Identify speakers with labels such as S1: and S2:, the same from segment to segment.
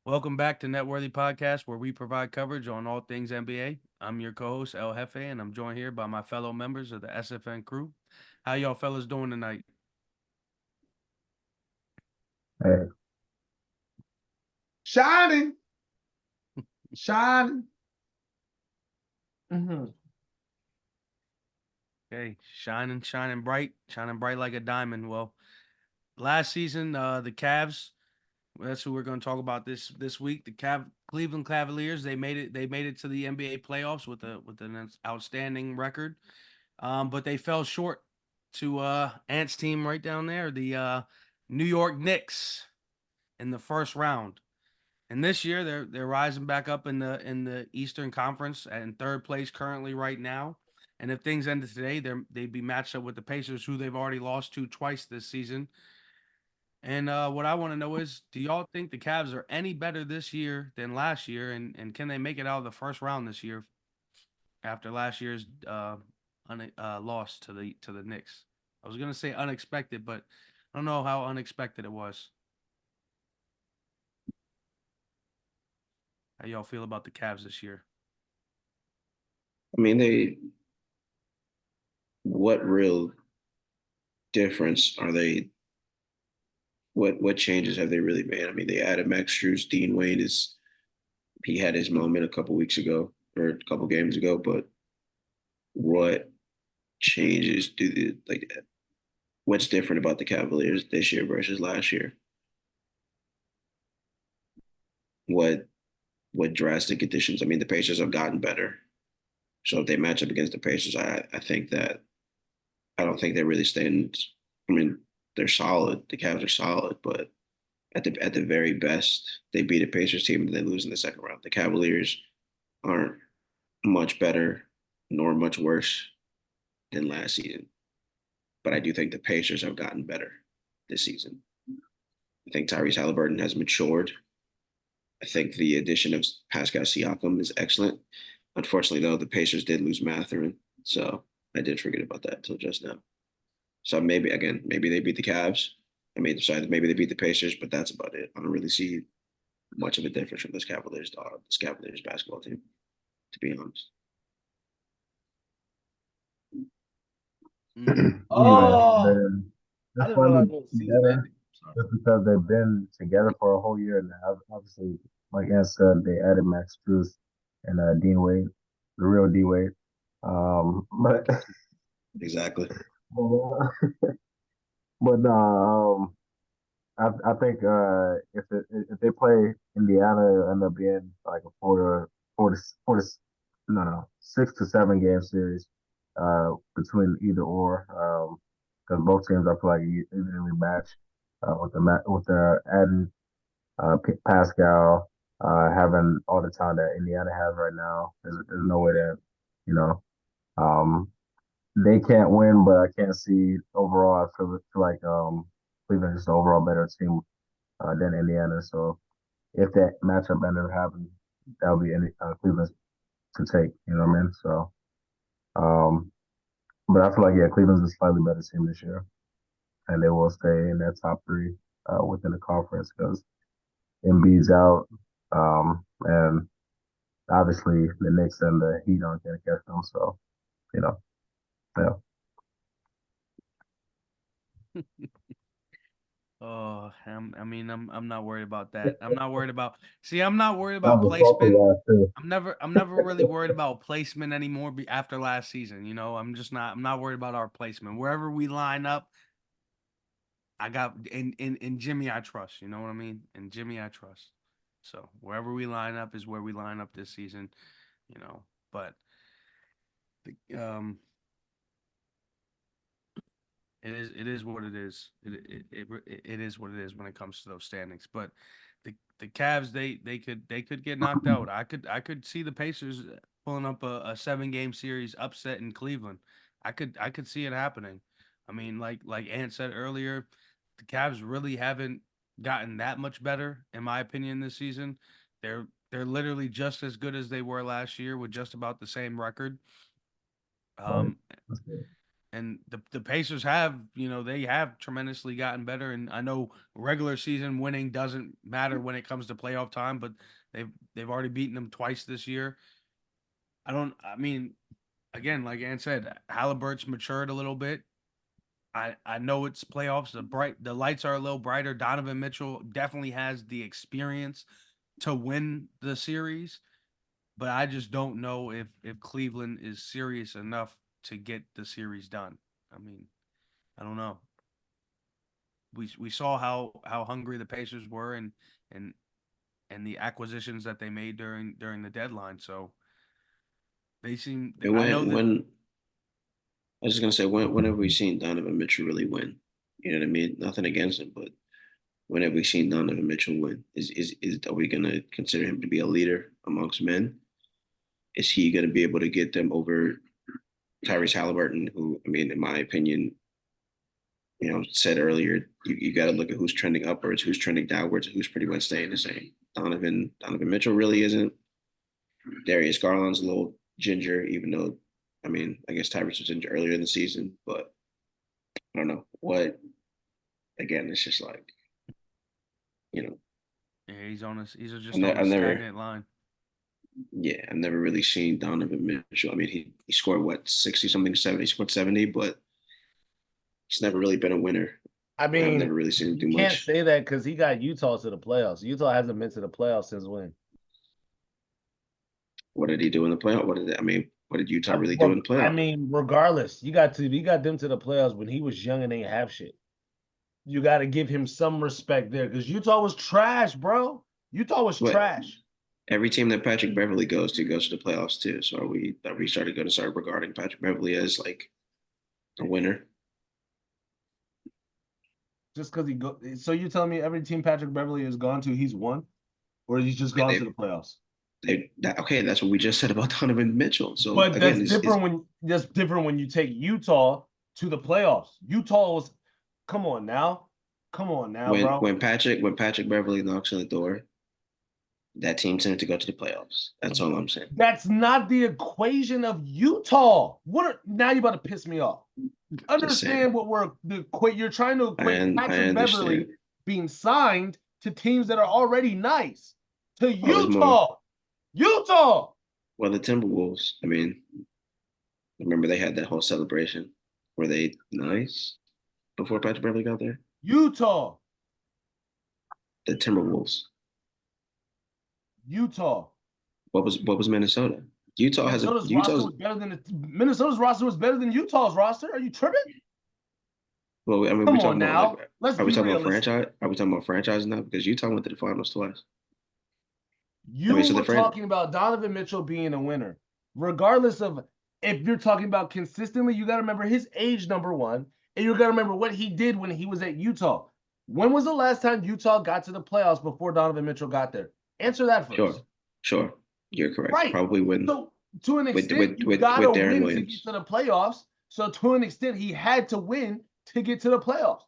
S1: Welcome back to NetWorthy Podcast, where we provide coverage on all things NBA. I'm your co-host El Jefe, and I'm joined here by my fellow members of the SFN crew. How y'all fellas doing tonight?
S2: Hey,
S3: Shining, shining. hmm
S1: Okay, shining bright like a diamond. Well, last season, the Cavs. That's who we're going to talk about this week. The Cleveland Cavaliers. They made it. They made it to the NBA playoffs with an outstanding record. But they fell short to Ant's team right down there, the New York Knicks, in the first round. And this year they're rising back up in the Eastern Conference in third place currently right now. And if things ended today, they'd be matched up with the Pacers, who they've already lost to twice this season. And what I want to know is, do y'all think the Cavs are any better this year than last year, and can they make it out of the first round this year after last year's loss to the Knicks? I was gonna say unexpected, but I don't know how unexpected it was. How y'all feel about the Cavs this year?
S2: I mean, what real difference are they? What changes have they really made? I mean, they added Max Strus. Dean Wade he had his moment a couple weeks ago or a couple games ago, but what changes do the like? What's different about the Cavaliers this year versus last year? What what drastic additions? I mean, the Pacers have gotten better, so if they match up against the Pacers, I think that I don't think they really stand. I mean, they're solid. The Cavs are solid, but at the very best, they beat a Pacers team and they lose in the second round. The Cavaliers aren't much better nor much worse than last season, but I do think the Pacers have gotten better this season. I think Tyrese Halliburton has matured. I think the addition of Pascal Siakam is excellent. Unfortunately, though, the Pacers did lose Mathurin, so I did forget about that until just now. So maybe again, maybe they beat the Cavs. I mean, sorry, maybe they beat the Pacers, but that's about it. I don't really see much of a difference from this Cavaliers basketball team, to be honest.
S1: Mm.
S2: Yeah,
S3: Oh,
S2: they're
S3: I
S2: they're
S3: didn't
S2: slightly
S3: realize it was season
S2: better
S3: ending. Sorry.
S2: just because they've been together for a whole year now. Obviously, like Ann said, they added Max Strus and Dean Wade, the real D Wade. But Exactly. but I think if they play Indiana, it'll end up being like a four to no 6 to 7 game series between either or because both teams I feel like evenly match with the adding Pascal having all the time that Indiana has right now. There's no way that you know um, they can't win, but I can't see overall. I feel like Cleveland is the overall better team than Indiana. So if that matchup ended up happening, that would be Cleveland to take. You know what I mean? So, um, but I feel like Cleveland's a slightly better team this year, and they will stay in that top three within the conference because Embiid's out, and obviously the Knicks and the Heat aren't going to catch them. So you know, yeah,
S1: Oh, I'm not worried about that. I'm not worried about. See, I'm not worried
S2: that
S1: about
S2: was a salty
S1: placement.
S2: laugh too.
S1: I'm never really worried about placement anymore after last season. I'm just not. I'm not worried about our placement. Wherever we line up, I got in Jimmy I trust. You know what I mean? In Jimmy I trust. So wherever we line up is where we line up this season. You know, but the, it is what it is. It is what it is when it comes to those standings. But the Cavs they could get knocked out. I could see the Pacers pulling up a 7 game series upset in Cleveland. I could see it happening. I mean, like Ant said earlier, the Cavs really haven't gotten that much better in my opinion this season. They're literally just as good as they were last year with just about the same record.
S2: Right.
S1: Um,
S2: That's good.
S1: And the Pacers have, they have tremendously gotten better. And I know regular season winning doesn't matter when it comes to playoff time, but they've already beaten them twice this year. I mean, again, like Ann said, Halliburton's matured a little bit. I know it's playoffs. The lights are a little brighter. Donovan Mitchell definitely has the experience to win the series, but I just don't know if Cleveland is serious enough to get the series done. I mean, I don't know. We saw how hungry the Pacers were, and and the acquisitions that they made during the deadline. So they seem.
S3: And
S1: I know that.
S3: when I was just gonna say, when have we seen Donovan Mitchell really win? You know what I mean? Nothing against him, but when have we seen Donovan Mitchell win? Is are we gonna consider him to be a leader amongst men? Is he gonna be able to get them over Tyrese Halliburton, who, I mean, in my opinion, said earlier, you got to look at who's trending upwards, who's trending downwards, and who's pretty much staying the same. Donovan Mitchell really isn't. Darius Garland's a little ginger, even though, I mean, I guess Tyrese was injured earlier in the season, but I don't know what. Again, it's just like, you know,
S1: Yeah, he's
S3: I,
S1: just
S3: ne-
S1: on
S3: I
S1: a
S3: never,
S1: stagnant line.
S3: yeah, I've never really seen Donovan Mitchell. I mean, he scored what, 60 something, 70, he scored 70, but he's never really been a winner.
S4: I
S3: I've
S4: mean,
S3: never really seen him
S4: you
S3: do
S4: can't
S3: much.
S4: say that because he got Utah to the playoffs. Utah hasn't been to the playoffs since when?
S3: What did he do in the playoff? What did Utah really do in
S4: Well,
S3: the
S4: I
S3: playoff?
S4: mean, regardless, you got them to the playoffs when he was young and ain't have shit. You got to give him some respect there because Utah was trash, bro. Utah was
S3: But
S4: trash.
S3: every team that Patrick Beverly goes to the playoffs too. So are we started going to start regarding Patrick Beverly as like a winner?
S4: Just because he go. So you telling me every team Patrick Beverly has gone to, he's won, or he's just
S3: I
S4: gone
S3: mean,
S4: to the playoffs?
S3: okay, that's what we just said about Donovan Mitchell. So
S4: But
S3: again, is
S4: that's different when you take Utah to the playoffs. Utah was, come on now,
S3: when
S4: bro.
S3: Patrick Beverly knocks on the door, that team tended to go to the playoffs. That's all I'm saying.
S4: That's not the equation of Utah. Now you about to piss me off.
S3: Just saying.
S4: Understand what you're trying to equate
S3: I
S4: Patrick
S3: understand.
S4: Beverly being signed to teams that are already nice to
S3: I was more
S4: Utah. Utah.
S3: well the Timberwolves. I mean, remember they had that whole celebration. Were they nice before Patrick Beverly got there?
S4: Utah.
S3: The Timberwolves.
S4: Utah.
S3: What was Minnesota?
S4: Minnesota's roster was better than Utah's roster. Are you tripping?
S3: Well, I mean, we
S4: Come on
S3: talking about like,
S4: now. Let's
S3: are we
S4: be
S3: talking about
S4: realistic.
S3: franchise? Are we talking about franchise now? Because Utah went to the finals twice. I
S4: You
S3: mean, so
S4: were
S3: the friend,
S4: talking about Donovan Mitchell being a winner. Regardless of if you're talking about consistently, you got to remember his age, number one, and you got to remember what he did when he was at Utah. When was the last time Utah got to the playoffs before Donovan Mitchell got there? Answer that first.
S3: sure, you're correct.
S4: Right.
S3: Probably when
S4: So to an
S3: with
S4: extent,
S3: with
S4: you
S3: with
S4: got to
S3: with Darren
S4: win to get
S3: Williams.
S4: to the playoffs. So to an extent, he had to win to get to the playoffs.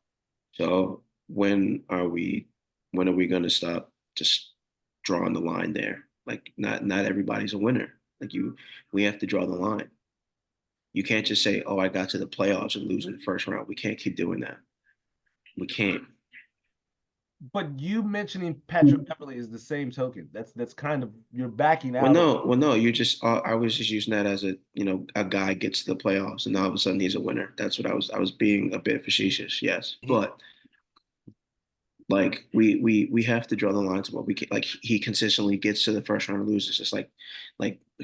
S3: So when are we going to stop just drawing the line there? Like not everybody's a winner. We have to draw the line. You can't just say, "Oh, I got to the playoffs and lose in the first round." We can't keep doing that. We can't.
S4: But you mentioning Patrick Beverly is the same token. That's kind of you're backing
S3: Well,
S4: out of.
S3: no, well, no. I was just using that as a guy gets to the playoffs and all of a sudden he's a winner. That's what I was. I was being a bit facetious, yes, but like we have to draw the lines of what we can. Like he consistently gets to the first round and loses. It's like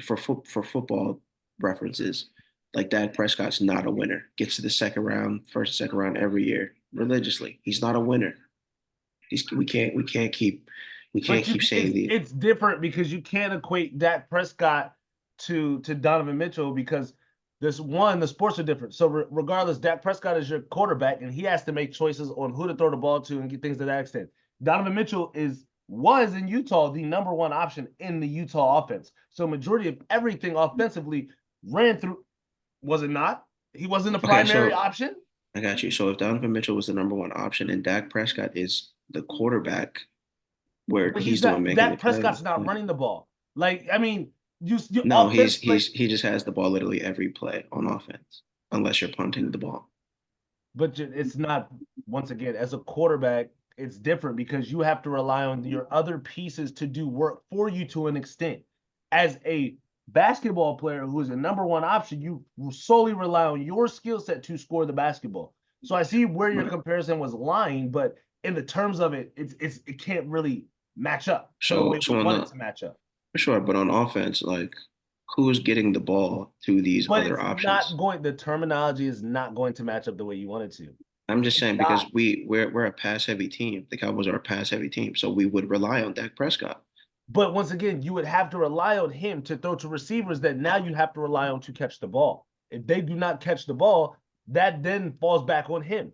S3: for football references, like Dak Prescott's not a winner. Gets to the second round, first and second round every year religiously. He's not a winner. We can't keep saying the
S4: It's different because you can't equate Dak Prescott to Donovan Mitchell because the sports are different. So regardless, Dak Prescott is your quarterback and he has to make choices on who to throw the ball to and get things to that extent. Donovan Mitchell was in Utah the number one option in the Utah offense. So majority of everything offensively ran through. Was it not? He wasn't the
S3: okay.
S4: primary
S3: So
S4: option.
S3: I got you. So if Donovan Mitchell was the number one option and Dak Prescott is the quarterback, where
S4: But
S3: he's
S4: he's
S3: the one
S4: not.
S3: making the
S4: Dak
S3: play.
S4: Prescott's not running the ball. Like I mean, you
S3: No,
S4: offense like
S3: he just has the ball literally every play on offense. unless you're punting the ball.
S4: But it's not, once again, as a quarterback, it's different because you have to rely on your other pieces to do work for you to an extent. As a basketball player who is a number one option, you solely rely on your skill set to score the basketball. So I see where your comparison was lying, but in the terms of it, it can't really match up the way we want it to match up.
S3: For sure, but on offense, like who's getting the ball to these
S4: But
S3: other
S4: it's
S3: options?
S4: not going. The terminology is not going to match up the way you want it to.
S3: I'm just saying because we're a pass heavy team. The Cowboys are a pass heavy team, so we would rely on Dak Prescott.
S4: But once again, you would have to rely on him to throw to receivers that now you have to rely on to catch the ball. If they do not catch the ball, that then falls back on him.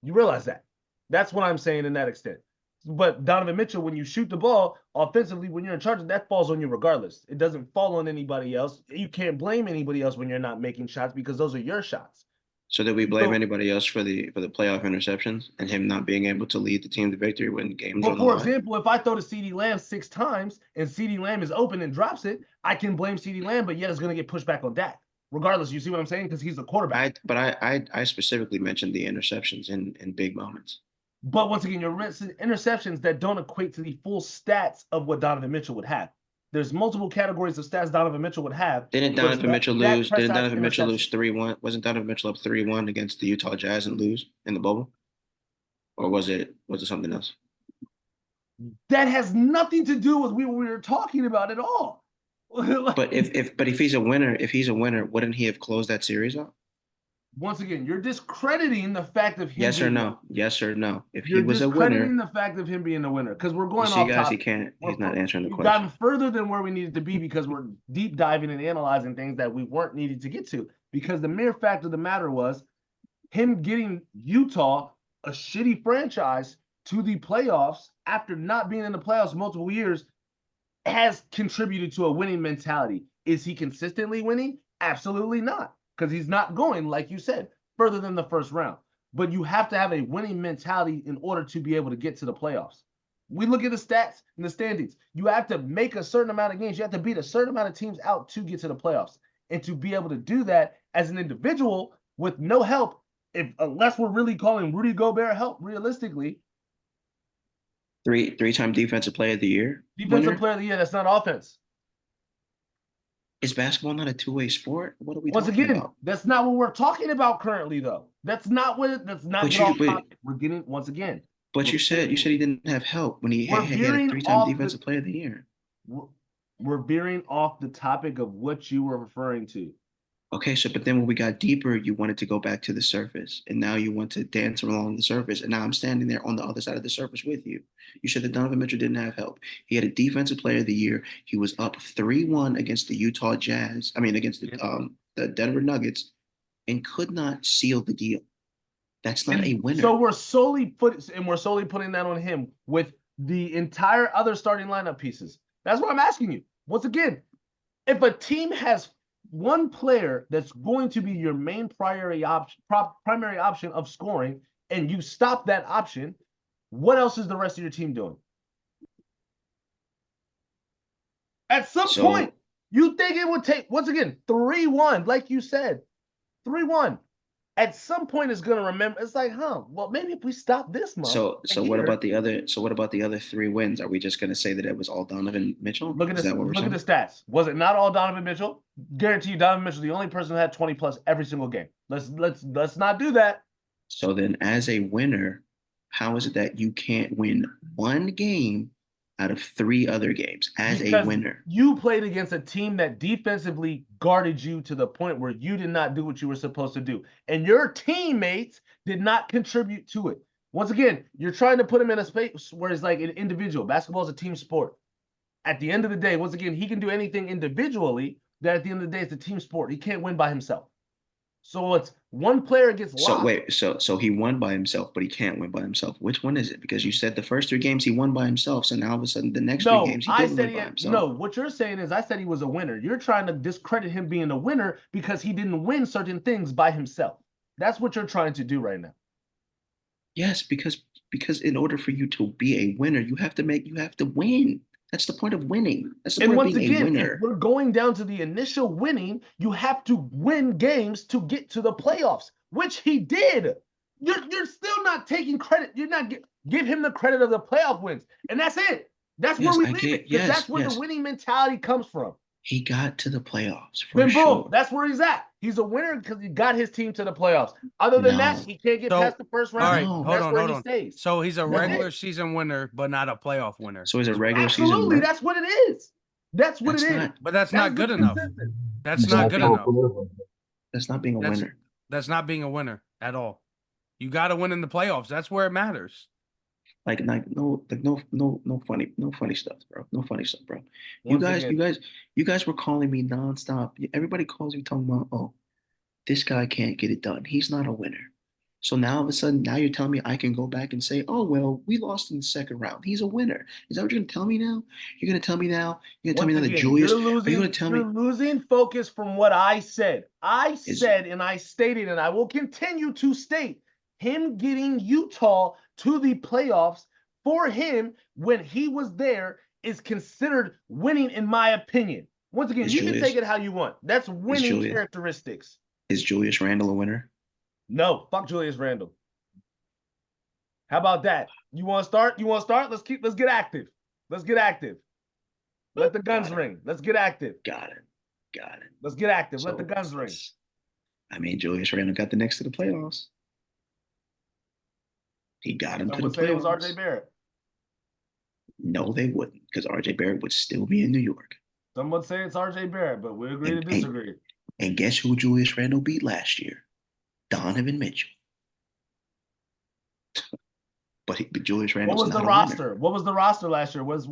S4: You realize that? That's what I'm saying in that extent. But Donovan Mitchell, when you shoot the ball offensively, when you're in charge, that falls on you regardless. It doesn't fall on anybody else. You can't blame anybody else when you're not making shots because those are your shots.
S3: So did we blame anybody else for the playoff interceptions and him not being able to lead the team to victory when games are on the line?
S4: For example, if I throw to CeeDee Lamb 6 times and CeeDee Lamb is open and drops it, I can blame CeeDee Lamb, but yet it's going to get pushed back on Dak. Regardless, you see what I'm saying? Because he's the quarterback.
S3: I specifically mentioned the interceptions in big moments.
S4: But once again, you're interceptions that don't equate to the full stats of what Donovan Mitchell would have. There's multiple categories of stats Donovan Mitchell would have.
S3: Didn't Donovan Mitchell lose 3-1? Wasn't Donovan Mitchell up 3-1 against the Utah Jazz and lose in the bubble? Or was it something else?
S4: That has nothing to do with what we were talking about at all.
S3: But if he's a winner, wouldn't he have closed that series out?
S4: Once again, you're discrediting the fact of him.
S3: Yes or no? Yes or no? If
S4: he was a winner, you're discrediting the fact of him being a winner because we're going off
S3: guys,
S4: topic.
S3: He's not answering the question. We've
S4: gotten further than where we needed to be because we're deep diving and analyzing things that we weren't needed to get to. Because the mere fact of the matter was him getting Utah, a shitty franchise, to the playoffs after not being in the playoffs multiple years has contributed to a winning mentality. Is he consistently winning? Absolutely not. Because he's not going, like you said, further than the first round. But you have to have a winning mentality in order to be able to get to the playoffs. We look at the stats and the standings. You have to make a certain amount of games. You have to beat a certain amount of teams out to get to the playoffs. And to be able to do that as an individual with no help, unless we're really calling Rudy Gobert help, realistically.
S3: Three-time defensive player of the year?
S4: Defensive player of the year, that's not offense.
S3: Is basketball not a two-way sport? What are we talking about?
S4: That's not what we're talking about currently, though. That's not what. That's not. We're getting once again.
S3: But you said he didn't have help when he had a 3-time defensive player of the year.
S4: We're veering off the topic of what you were referring to.
S3: Okay, but then when we got deeper, you wanted to go back to the surface, and now you want to dance along the surface, and now I'm standing there on the other side of the surface with you. You said that Donovan Mitchell didn't have help. He had a defensive player of the year. He was up 3-1 against the Utah Jazz. Against the Denver Nuggets, and could not seal the deal. That's not a winner.
S4: So we're solely putting that on him with the entire other starting lineup pieces. That's what I'm asking you. Once again, if a team has one player that's going to be your main primary option of scoring, and you stop that option, what else is the rest of your team doing? At some point, you think it would take, once again, 3-1, like you said, 3-1. At some point, it's gonna remember. It's like, well, maybe if we stop this month.
S3: So what about the other? So what about the other 3 wins? Are we just gonna say that it was all Donovan Mitchell?
S4: Look at the stats. Was it not all Donovan Mitchell? Guarantee you, Donovan Mitchell, the only person who had 20 plus every single game. Let's not do that.
S3: So then, as a winner, how is it that you can't win one game out of 3 other games as a winner?
S4: You played against a team that defensively guarded you to the point where you did not do what you were supposed to do. And your teammates did not contribute to it. Once again, you're trying to put him in a space where it's like an individual. Basketball is a team sport. At the end of the day, once again, he can do anything individually. That at the end of the day, it's a team sport. He can't win by himself. So it's one player gets lost.
S3: So he won by himself, but he can't win by himself. Which one is it? Because you said the first 3 games he won by himself, so now all of a sudden the next 3 games he didn't win by himself.
S4: No, what you're saying is I said he was a winner. You're trying to discredit him being a winner because he didn't win certain things by himself. That's what you're trying to do right now.
S3: Yes, because in order for you to be a winner, you have to win. That's the point of winning. That's the
S4: And
S3: point of
S4: once
S3: being a
S4: again, if
S3: winner.
S4: we're going down to the initial winning, you have to win games to get to the playoffs, which he did. You're still not taking credit. You're not give him the credit of the playoff wins, and that's it. That's where
S3: Yes,
S4: we
S3: I
S4: leave
S3: get.
S4: it, because
S3: Yes,
S4: that's where the
S3: yes.
S4: winning mentality comes from.
S3: He got to the playoffs for
S4: Then boom,
S3: sure.
S4: that's where he's at. He's a winner because he got his team to the playoffs. Other than that,
S3: No.
S4: he can't get
S1: So,
S4: past the first
S1: all
S4: round.
S1: right,
S3: No.
S1: hold
S4: That's
S1: on,
S4: where
S1: hold
S4: he
S1: on.
S4: stays.
S1: So he's a
S4: That's
S1: regular
S4: it.
S1: season winner, but not a playoff winner.
S3: So he's a
S1: is what
S3: regular
S1: you're saying.
S3: season
S4: Absolutely,
S3: winner.
S4: that's what it is. That's what
S3: That's
S4: it is.
S3: not.
S1: But that's
S4: That
S1: not
S4: is
S1: good
S4: the
S1: enough.
S4: consensus.
S1: That's
S3: That's
S1: not
S3: not
S1: good
S3: being.
S1: enough.
S3: That's not being a
S1: That's
S3: winner.
S1: that's not being a winner at all. You got to win in the playoffs. That's where it matters.
S3: Like no funny stuff, bro. No funny stuff, bro.
S4: Once again,
S3: You guys were calling me nonstop. Everybody calls me talking about, oh, this guy can't get it done. He's not a winner. So now all of a sudden, now you're telling me I can go back and say, oh well, we lost in the second round. He's a winner. Is that what you're gonna tell me now? You're gonna tell me now? You're gonna tell
S4: once
S3: me now that
S4: again,
S3: Julius? Are you gonna tell
S4: you're
S3: me
S4: losing focus from what I said. I
S3: is
S4: said and I stated, and I will continue to state, him getting Utah to the playoffs for him when he was there is considered winning, in my opinion. Once again,
S3: is
S4: you can take
S3: Julius
S4: it how you want. That's
S3: is
S4: winning
S3: Julius
S4: characteristics.
S3: is Julius Randle a winner?
S4: No, fuck Julius Randle. How about that? You want to start? You want to start? Let's get active. Let's get active. Let the guns ring. Let's get active.
S3: Got it.
S4: Let's get active. Let
S3: So
S4: the guns ring.
S3: I mean, Julius Randle got the Knicks to the playoffs. He got him
S4: Some
S3: to the
S4: would say it was
S3: playoffs.
S4: RJ Barrett.
S3: No, they wouldn't, because RJ Barrett would still be in New York.
S4: Some would say it's RJ Barrett, but we agree to
S3: And,
S4: disagree.
S3: and guess who Julius Randle beat last year? Donovan Mitchell. But Julius
S4: What
S3: Randle's
S4: was the
S3: not a
S4: roster?
S3: winner.
S4: What was the roster last year? Was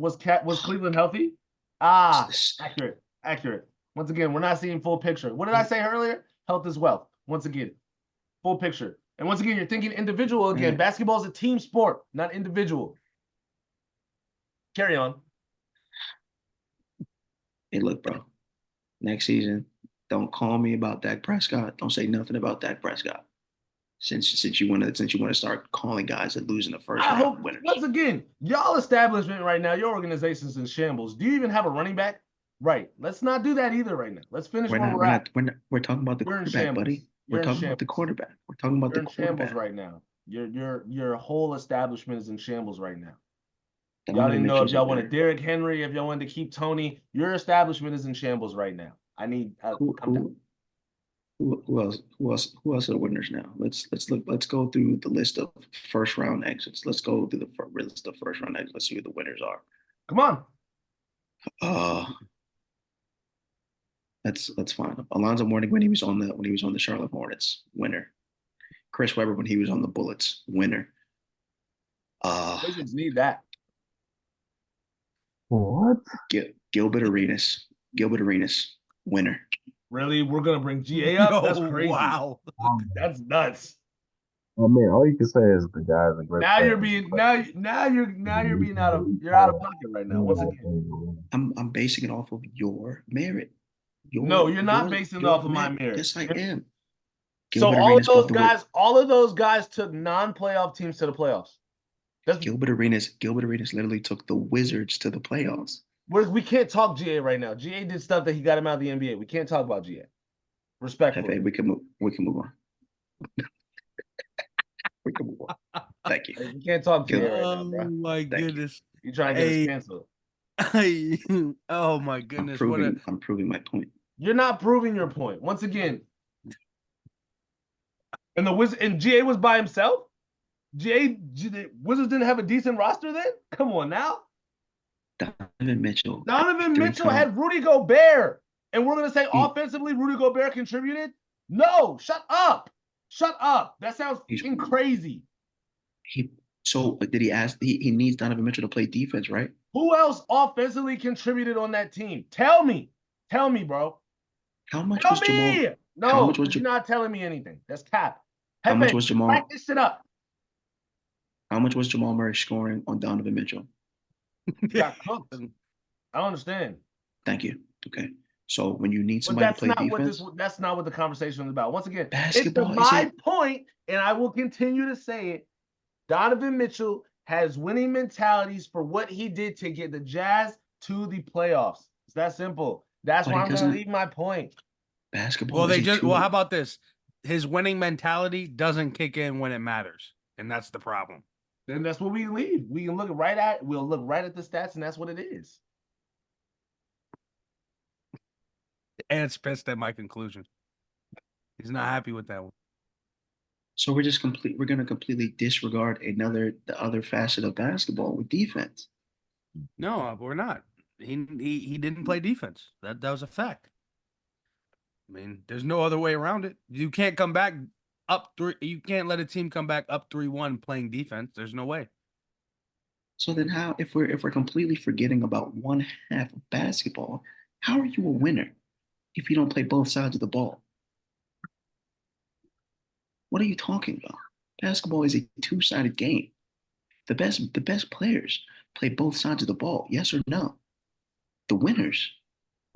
S4: Cleveland healthy? Ah, accurate. Once again, we're not seeing full picture. What did I say earlier? Health is wealth. Once again, full picture. And once again, you're thinking individual again.
S3: Right.
S4: Basketball is a team sport, not individual. Carry on.
S3: Hey, look, bro. Next season, don't call me about Dak Prescott. Don't say nothing about Dak Prescott. Since you want to start calling guys that lose in the first
S4: I
S3: round
S4: hope,
S3: winners.
S4: once again, y'all establishment right now, your organization's in shambles. Do you even have a running back? Right. Let's not do that either right now. Let's finish where we're at.
S3: We're talking about the
S4: You're in
S3: quarterback,
S4: shambles.
S3: buddy.
S4: You're
S3: We're
S4: in
S3: talking about the
S4: shambles.
S3: quarterback. We're talking about
S4: You're
S3: the
S4: in shambles
S3: quarterback.
S4: right now. Your whole establishment is in shambles right now. Y'all
S3: Donovan
S4: didn't know if
S3: Mitchell's a
S4: y'all wanted
S3: winner.
S4: Derrick Henry, if y'all wanted to keep Tony. Your establishment is in shambles right now. I need
S3: Who else are the winners now? Let's go through the list of first round exits. Let's go through the list of first round exits. Let's see who the winners are.
S4: come on.
S3: That's fine. Alonzo Mourning when he was on the Charlotte Hornets, winner. Chris Webber when he was on the Bullets, winner.
S4: Wizards need that.
S2: What?
S3: Gilbert Arenas, winner.
S4: Really? We're gonna bring GA up?
S1: Yo,
S4: That's crazy.
S1: wow.
S4: That's nuts.
S2: I mean, all you can say is the guy's a great
S4: Now
S2: player.
S4: you're being you're out of pocket right now. Once again.
S3: I'm basing it off of your merit.
S4: No, you're not basing it off of my merit.
S3: Yes, I am.
S4: So all of those guys took non-playoff teams to the playoffs.
S3: Gilbert Arenas literally took the Wizards to the playoffs.
S4: We can't talk GA right now. GA did stuff that he got him out of the NBA. We can't talk about GA. Respectfully.
S3: Okay, we can move on. We can move on. Thank you.
S4: We can't talk GA right now,
S1: Oh
S4: bro.
S1: my goodness.
S4: You trying to get us canceled.
S1: Oh my goodness.
S3: I'm proving my point.
S4: You're not proving your point. Once again. And GA was by himself? The Wizards didn't have a decent roster then? Come on now.
S3: Donovan Mitchell
S4: had Rudy Gobert. And we're going to say offensively Rudy Gobert contributed? No, shut up. That sounds crazy.
S3: Did he ask? He needs Donovan Mitchell to play defense, right?
S4: Who else offensively contributed on that team? Tell me, bro.
S3: How much was Jamal?
S4: No, you're not telling me anything. That's cap.
S3: How much was Jamal?
S4: Practice it up.
S3: How much was Jamal Murray scoring on Donovan Mitchell?
S4: Got cooked. I don't understand.
S3: Thank you. Okay. So when you need somebody to play defense,
S4: that's not what the conversation is about. Once again,
S3: basketball.
S4: It's my point, and I will continue to say it. Donovan Mitchell has winning mentalities for what he did to get the Jazz to the playoffs. It's that simple. That's
S3: But
S4: why
S3: he
S4: I'm going to
S3: doesn't.
S4: leave my point.
S3: Basketball
S1: Well,
S3: is
S1: they
S3: a
S1: just
S3: two.
S1: well, how about this? His winning mentality doesn't kick in when it matters, and that's the problem.
S4: Then that's what we leave. We'll look right at the stats, and that's what it is.
S1: And it's pissed at my conclusion. He's not happy with that one.
S3: So we're just complete. We're going to completely disregard the other facet of basketball with defense.
S1: No, we're not. He didn't play defense. That was a fact. I mean, there's no other way around it. You can't come back up 3. You can't let a team come back up 3-1 playing defense. There's no way.
S3: So then, how if we're completely forgetting about one half of basketball, how are you a winner if you don't play both sides of the ball? What are you talking about? Basketball is a two-sided game. The best players play both sides of the ball. Yes or no? The winners,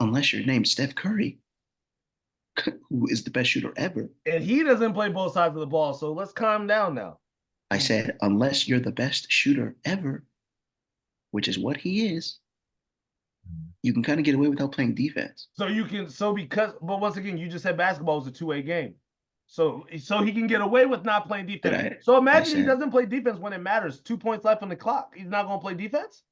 S3: unless you're named Steph Curry, who is the best shooter ever.
S4: And he doesn't play both sides of the ball, so let's calm down now.
S3: I said, unless you're the best shooter ever, which is what he is, you can kind of get away without playing defense.
S4: But once again, you just said basketball is a two-way game. So he can get away with not playing defense. So imagine he doesn't play defense when it matters. 2 points left on the clock. He's not going to play defense?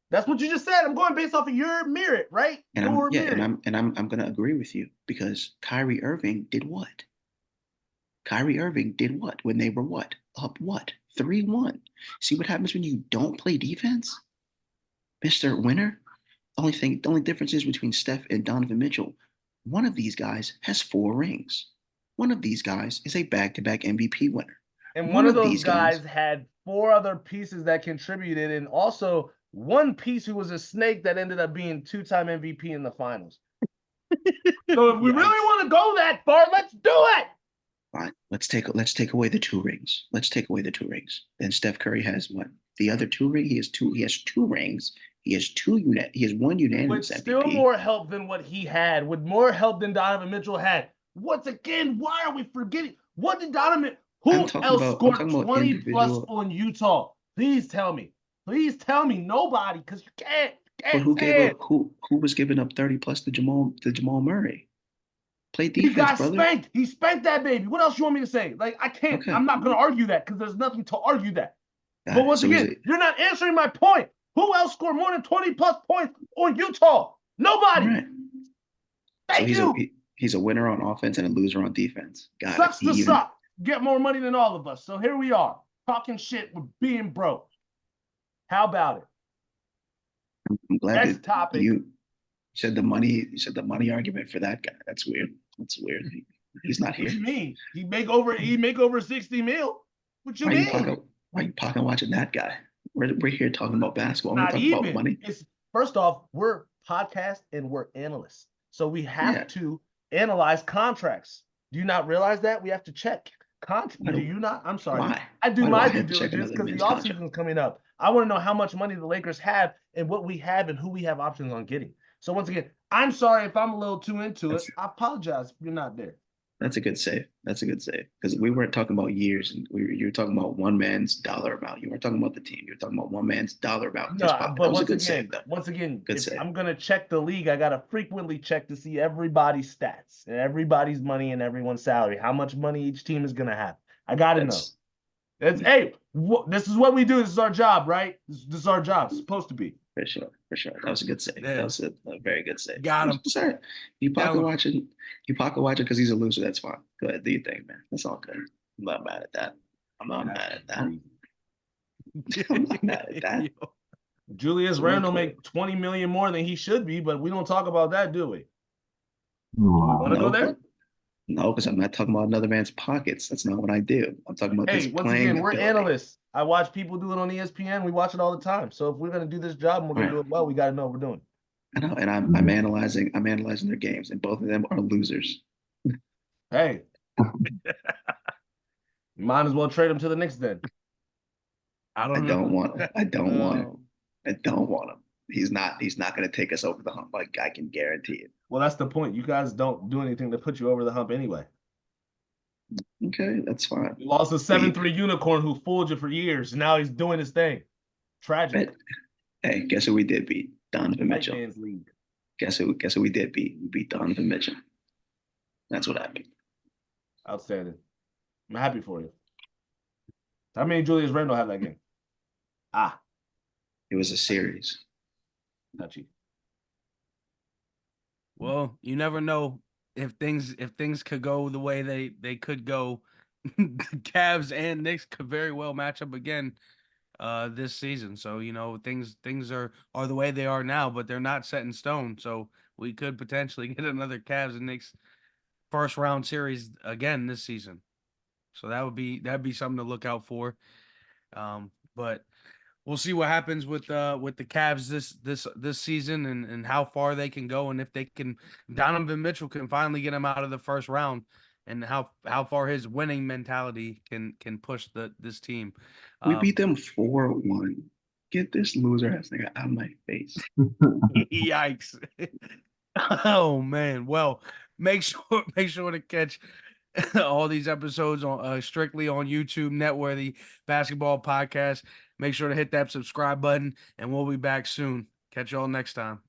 S4: That's what you just said. I'm going based off of your merit, right?
S3: And I'm going to agree with you because Kyrie Irving did what? Kyrie Irving did what when they were what? Up what? 3-1. See what happens when you don't play defense? Mr. Winner? The only difference is between Steph and Donovan Mitchell. One of these guys has 4 rings. One of these guys is a back-to-back MVP winner.
S4: And one of those guys had 4 other pieces that contributed, and also one piece who was a snake that ended up being 2-time MVP in the finals. So if we really want to go that far, let's do it.
S3: Fine. Let's take away the 2 rings. Let's take away the 2 rings. Then Steph Curry has what? The other 2 rings. He has 2 rings. He has 1 unanimous
S4: With
S3: MVP.
S4: still more help than what he had, with more help than Donovan Mitchell had. Once again, why are we forgetting? What did Donovan? Who else scored 20 plus on Utah? Please tell me. Please tell me. Nobody, because you can't.
S3: But who was giving up 30 plus to Jamal Murray? Play defense,
S4: he got
S3: brother.
S4: Spanked. He spanked that baby. What else you want me to say? Like, I can't. Okay. I'm not going to argue that because there's nothing to argue that. But once again, you're not answering my point. Who else scored more than 20 plus points on Utah? Nobody.
S3: Right.
S4: Thank you.
S3: He's a winner on offense and a loser on defense.
S4: Sucks to suck. Get more money than all of us. So here we are, talking shit with being broke. How about it?
S3: I'm glad
S4: Next topic.
S3: You said the money. You said the money argument for that guy. That's weird. That's weird. He's not here.
S4: What you mean? He make over 60 mil. What you mean?
S3: Why are you pocket watching that guy? We're here talking about basketball. We're talking about money.
S4: First off, we're podcast and we're analysts, so we have to analyze contracts. Do you not realize that we have to check? Do you not? I'm sorry.
S3: Why?
S4: I do my due diligence because the offseason is coming up. I want to know how much money the Lakers have and what we have and who we have options on getting. So once again, I'm sorry if I'm a little too into it. I apologize if you're not there.
S3: That's a good save. Because we weren't talking about years, and you were talking about one man's dollar amount. You weren't talking about the team. You were talking about one man's dollar amount.
S4: No, but once again, if I'm gonna check the league, I gotta frequently check to see everybody's stats and everybody's money and everyone's salary. How much money each team is gonna have. I gotta know. This is what we do. This is our job, right? This is our job. It's supposed to be.
S3: For sure. That was a good save. Yeah. That was a very good save.
S1: Got him.
S3: Sorry. You pocket watching because he's a loser. That's fine. Go ahead, do your thing, man. That's all good. I'm not mad at that. I'm not mad at that.
S4: Julius Randle make $20 million more than he should be, but we don't talk about that, do we? Want to go there?
S3: No, because I'm not talking about another man's pockets. That's not what I do. I'm talking about this
S4: once
S3: playing
S4: again, we're
S3: ability.
S4: Analysts. I watch people do it on ESPN. We watch it all the time. So if we're gonna do this job and we're gonna do it well, we got to know what we're doing.
S3: I know, and I'm analyzing their games, and both of them are losers.
S4: Hey, might as well trade him to the Knicks then.
S3: I don't want him. He's not going to take us over the hump. Like, I can guarantee it.
S4: Well, that's the point. You guys don't do anything to put you over the hump anyway.
S3: Okay, that's fine.
S4: You lost a 7-3 unicorn who fooled you for years, and now he's doing his thing. Tragic.
S3: Hey, guess who we did beat? Donovan
S4: White
S3: Mitchell.
S4: man's league.
S3: Guess who we did beat? We beat Donovan Mitchell. That's what happened.
S4: Outstanding. I'm happy for you. How many Julius Randle have that game? Ah,
S3: It was a series.
S4: touchy.
S1: Well, you never know if things could go the way they could go. The Cavs and Knicks could very well match up again this season. So, things are the way they are now, but they're not set in stone. So we could potentially get another Cavs and Knicks first round series again this season. So that'd be something to look out for. But we'll see what happens with the Cavs this season and how far they can go, and if they can Donovan Mitchell can finally get him out of the first round, and how far his winning mentality can push this team.
S3: We beat them 4-1. Get this loser ass nigga out of my face.
S1: Yikes. Oh man. Well, make sure to catch all these episodes on strictly on YouTube, NetWorthy Basketball Podcast. Make sure to hit that subscribe button, and we'll be back soon. Catch y'all next time.